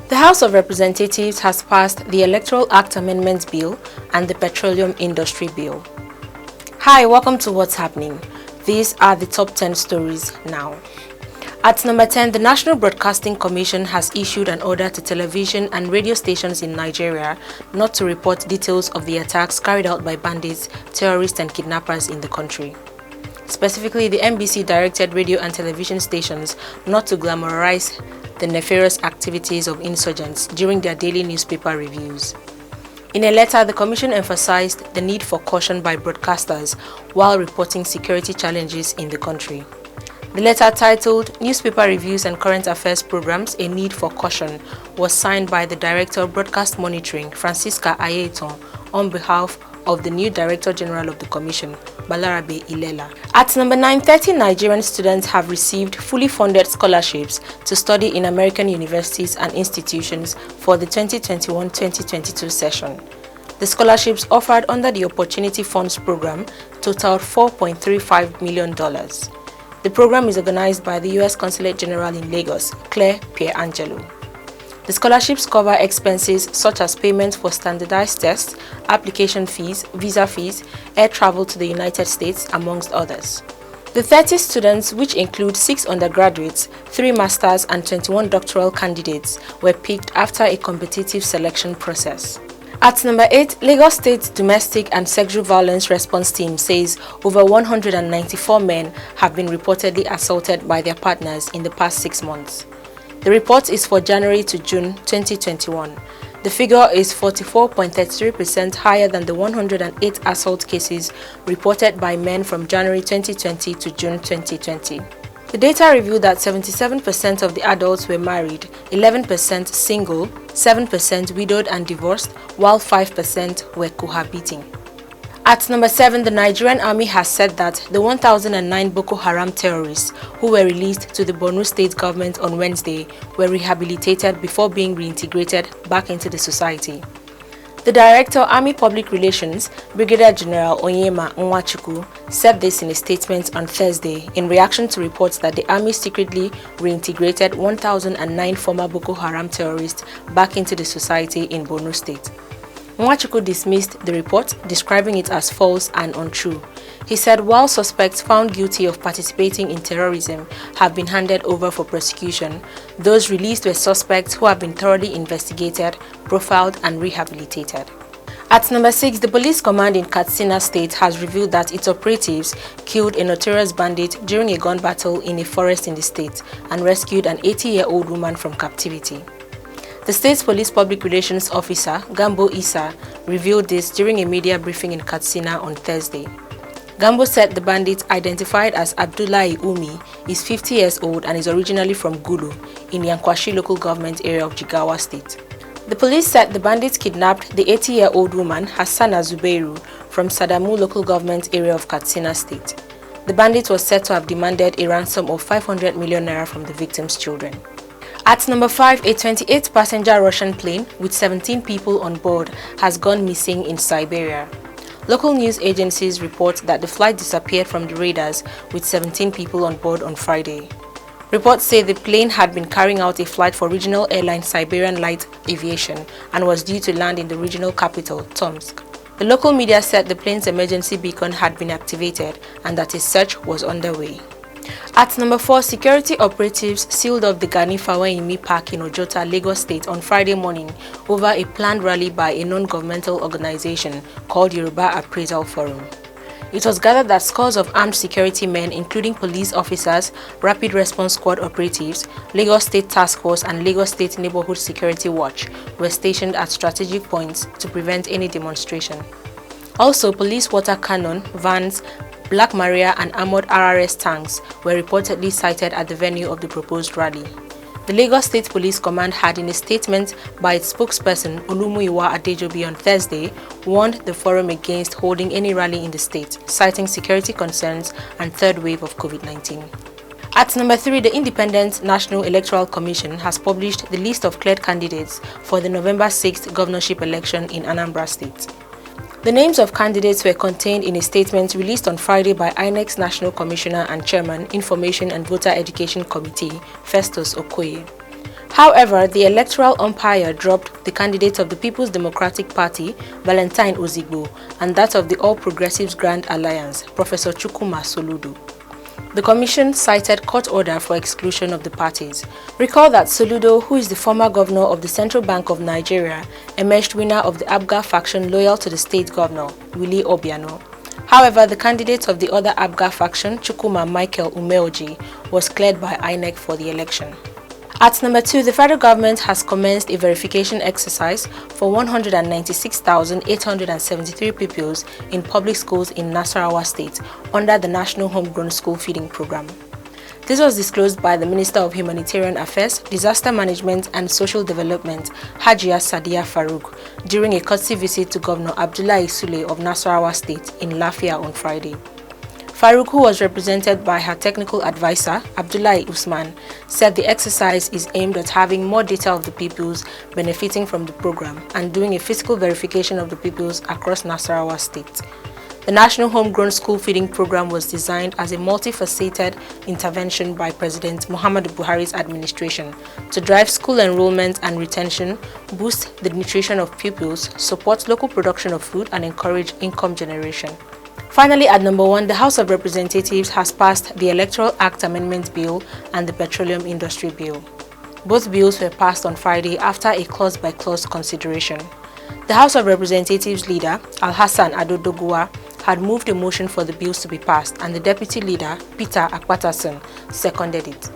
The House of Representatives has passed the Electoral Act Amendments Bill and the Petroleum Industry Bill. Hi, welcome to What's Happening. These are the top 10 stories now. At number 10, the National Broadcasting Commission has issued an order to television and radio stations in Nigeria not to report details of the attacks carried out by bandits, terrorists and kidnappers in the country. Specifically, the NBC directed radio and television stations not to glamorize the nefarious activities of insurgents during their daily newspaper reviews. In a letter, the Commission emphasized the need for caution by broadcasters while reporting security challenges in the country. The letter, titled Newspaper Reviews and Current Affairs Programs, A Need for Caution, was signed by the Director of Broadcast Monitoring, Francisca Ayeton, on behalf of the new Director General of the Commission, Balarabe Ilela. At number 9, 30 Nigerian students have received fully funded scholarships to study in American universities and institutions for the 2021-2022 session. The scholarships offered under the Opportunity Funds Program totaled $4.35 million. The program is organized by the U.S. Consulate General in Lagos, Claire Pierangelo. The scholarships cover expenses such as payments for standardized tests, application fees, visa fees, air travel to the United States, amongst others. The 30 students, which include 6 undergraduates, 3 masters and 21 doctoral candidates, were picked after a competitive selection process. At number 8, Lagos State Domestic and Sexual Violence Response Team says over 194 men have been reportedly assaulted by their partners in the past 6 months. The report is for January to June 2021. The figure is 44.33% higher than the 108 assault cases reported by men from January 2020 to June 2020. The data revealed that 77% of the adults were married, 11% single, 7% widowed and divorced, while 5% were cohabiting. At number 7, the Nigerian Army has said that the 1,009 Boko Haram terrorists who were released to the Borno State government on Wednesday were rehabilitated before being reintegrated back into the society. The Director, Army Public Relations, Brigadier General Onyema Nwachukwu, said this in a statement on Thursday in reaction to reports that the Army secretly reintegrated 1,009 former Boko Haram terrorists back into the society in Borno State. Nwachukwu dismissed the report, describing it as false and untrue. He said while suspects found guilty of participating in terrorism have been handed over for prosecution, those released were suspects who have been thoroughly investigated, profiled and rehabilitated. At number 6, the police command in Katsina State has revealed that its operatives killed a notorious bandit during a gun battle in a forest in the state and rescued an 80-year-old woman from captivity. The state's police public relations officer, Gambo Issa, revealed this during a media briefing in Katsina on Thursday. Gambo said the bandit, identified as Abdullahi Umi, is 50 years old and is originally from Gulu, in Yankwashi local government area of Jigawa State. The police said the bandits kidnapped the 80-year-old woman, Hassana Zubeiru, from Sadamu local government area of Katsina State. The bandit was said to have demanded a ransom of 500 million naira from the victim's children. At number 5, a 28-passenger Russian plane with 17 people on board has gone missing in Siberia. Local news agencies report that the flight disappeared from the radars with 17 people on board on Friday. Reports say the plane had been carrying out a flight for regional airline Siberian Light Aviation and was due to land in the regional capital, Tomsk. The local media said the plane's emergency beacon had been activated and that a search was underway. At number 4, security operatives sealed off the Gani Fawayimi Park in Ojota, Lagos State on Friday morning over a planned rally by a non-governmental organization called Yoruba Appraisal Forum. It was gathered that scores of armed security men, including police officers, Rapid Response Squad operatives, Lagos State Task Force and Lagos State Neighborhood Security Watch were stationed at strategic points to prevent any demonstration. Also, police water cannon, vans, Black Maria and armored RRS tanks were reportedly sighted at the venue of the proposed rally. The Lagos State Police Command had, in a statement by its spokesperson Olumuyiwa Adejobi on Thursday, warned the forum against holding any rally in the state, citing security concerns and third wave of COVID-19. At number 3, the Independent National Electoral Commission has published the list of cleared candidates for the November 6th governorship election in Anambra State. The names of candidates were contained in a statement released on Friday by INEC's National Commissioner and Chairman, Information and Voter Education Committee, Festus Okoye. However, the electoral umpire dropped the candidate of the People's Democratic Party, Valentine Ozigbo, and that of the All Progressives Grand Alliance, Professor Chukwuma Soludo. The commission cited court order for exclusion of the parties. Recall that Soludo, who is the former governor of the Central Bank of Nigeria, emerged winner of the ABGA faction loyal to the state governor, Willie Obiano. However, the candidate of the other ABGA faction, Chukwuma Michael Umeoji, was cleared by INEC for the election. At number 2, the federal government has commenced a verification exercise for 196,873 pupils in public schools in Nasarawa State under the National Homegrown School Feeding Program. This was disclosed by the Minister of Humanitarian Affairs, Disaster Management and Social Development, Hajia Sadiya Farouk, during a courtesy visit to Governor Abdullahi Sule of Nasarawa State in Lafia on Friday. Farouk, who was represented by her technical advisor, Abdullahi Usman, said the exercise is aimed at having more data of the pupils benefiting from the program and doing a physical verification of the pupils across Nasarawa State. The National Homegrown School Feeding Program was designed as a multifaceted intervention by President Muhammadu Buhari's administration to drive school enrollment and retention, boost the nutrition of pupils, support local production of food, and encourage income generation. Finally, at number 1, the House of Representatives has passed the Electoral Act Amendment Bill and the Petroleum Industry Bill. Both bills were passed on Friday after a clause-by-clause consideration. The House of Representatives leader, Alhassan Adodoguwa, had moved a motion for the bills to be passed, and the deputy leader, Peter Akpatason, seconded it.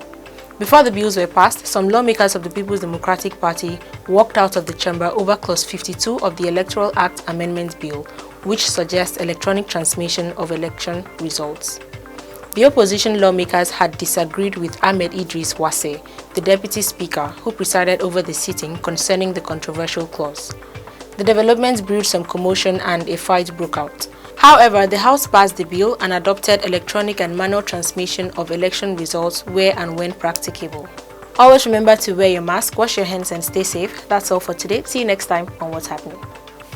Before the bills were passed, some lawmakers of the People's Democratic Party walked out of the chamber over Clause 52 of the Electoral Act Amendment Bill, which suggests electronic transmission of election results. The opposition lawmakers had disagreed with Ahmed Idris Wase, the deputy speaker, who presided over the sitting concerning the controversial clause. The developments brewed some commotion and a fight broke out. However, the House passed the bill and adopted electronic and manual transmission of election results where and when practicable. Always remember to wear your mask, wash your hands, and stay safe. That's all for today. See you next time on What's Happening.